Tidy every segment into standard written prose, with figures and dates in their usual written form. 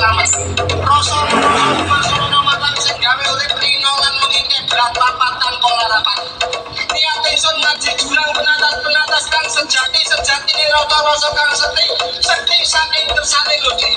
selamat. Rasa matang sing gawe urip rino lan mengike berat papatan pola rapat. Niat ingsun ngaji jurang penatas kang sejati rata rasa kang sedhi saking kersane Gusti.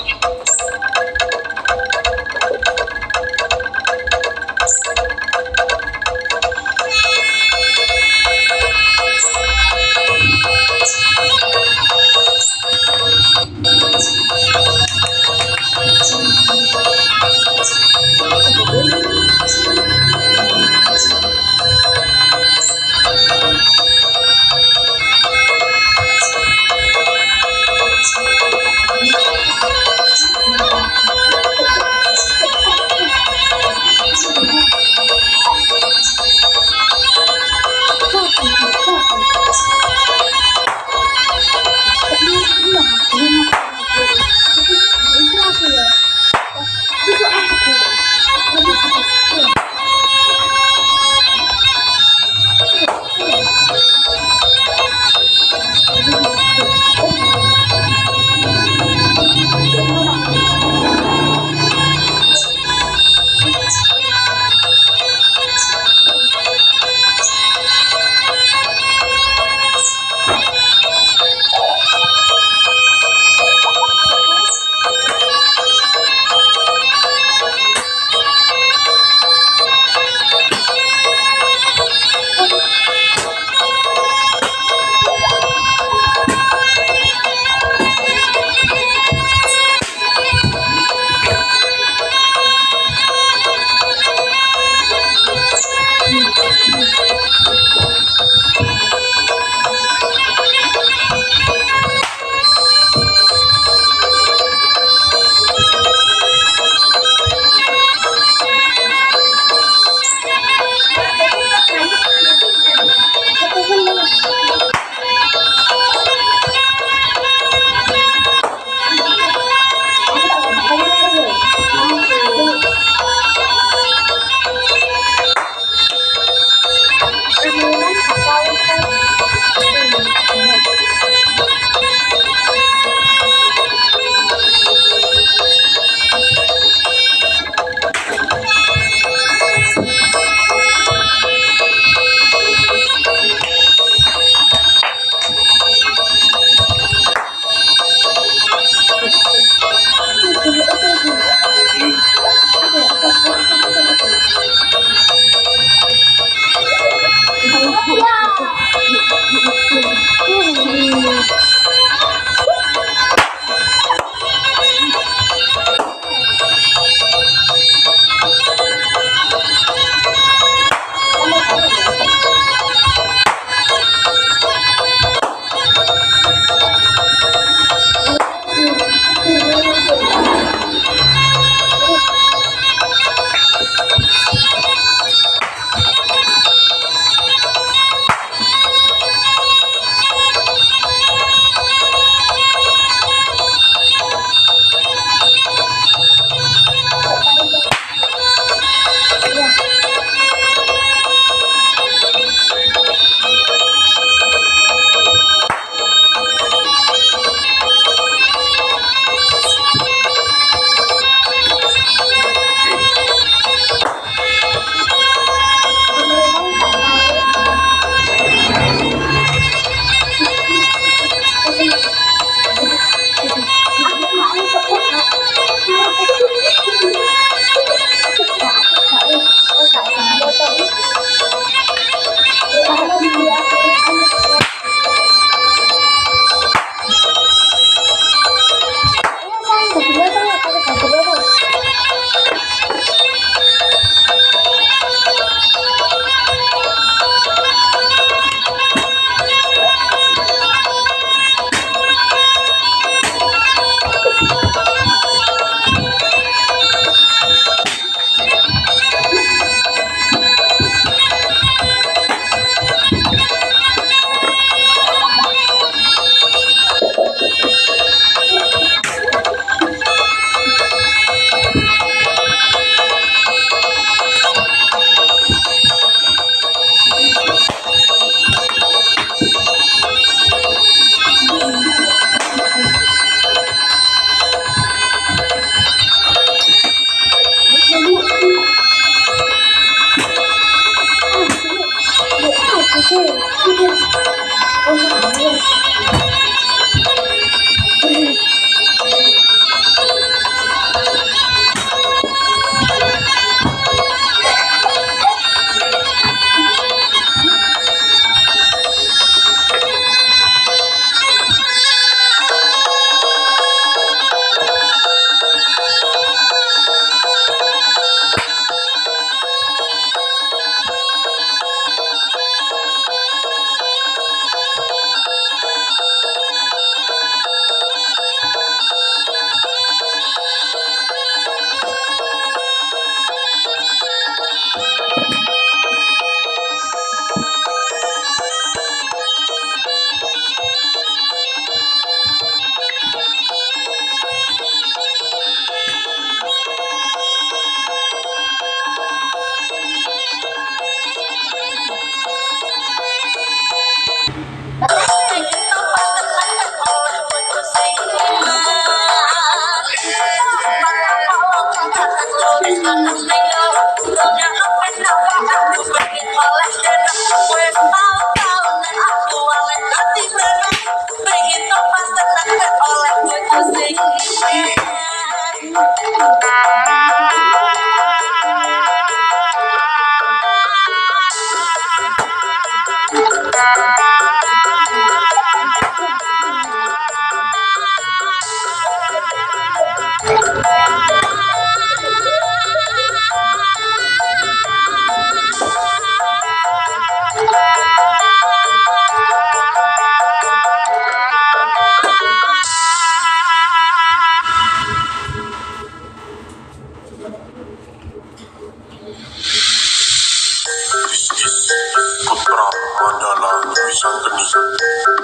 Putra Mandala Wisanggeni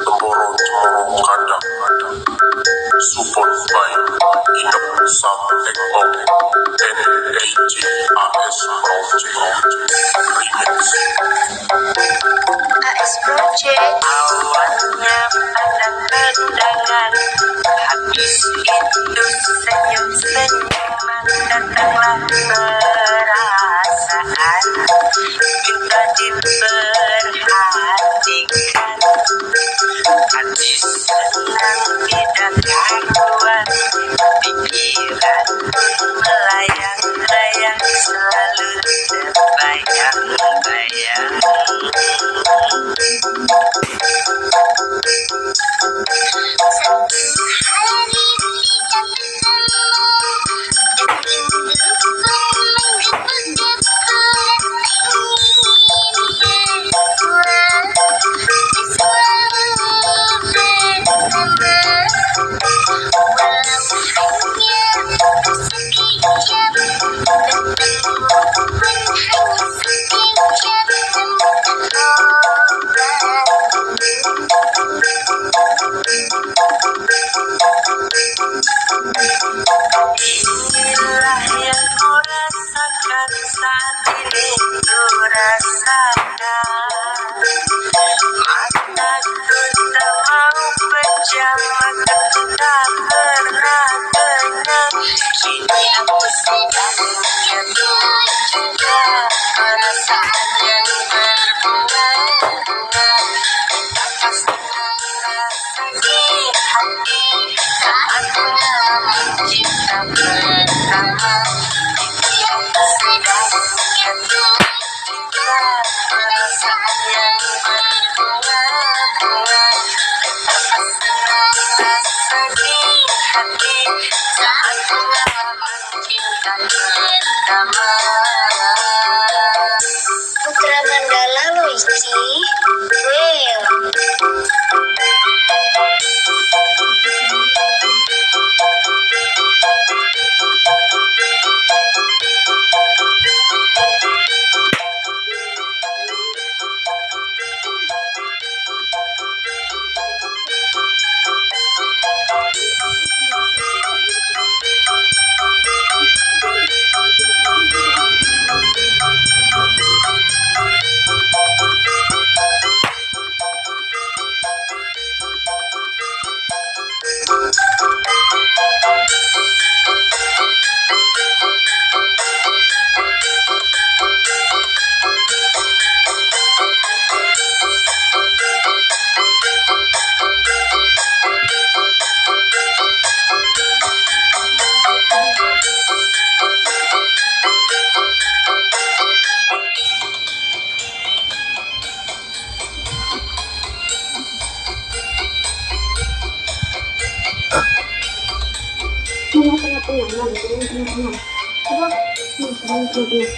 Temborong Temorong Kandang Support by Inap Sam Ekong NAGAS Project AS Project. Awalnya pada kendangan, habis itu senyum-senyuman, datanglah perasaan, minta diperhatikan, hati senang tidak karuan, pikiran pun melayang-layang, selalu terbayang-bayang. Inilah yang ku rasakan saat ini, ku rasakan. Mataku tak mau pejam, mataku tak pernah kenyang. Kini aku sedang jatuh juga, perasaan yang berbunga-bunga. Betapa senang rasa di hati saat mengalami cinta pertama. Kini aku sedang jatuh juga, perasaan yang berbunga-bunga. Betapa senang rasa di hati saat mengalami cinta pertama. Putra Mandala Luigi Well. Tengah-tengah, tengah-tengah. Coba, tengah-tengah.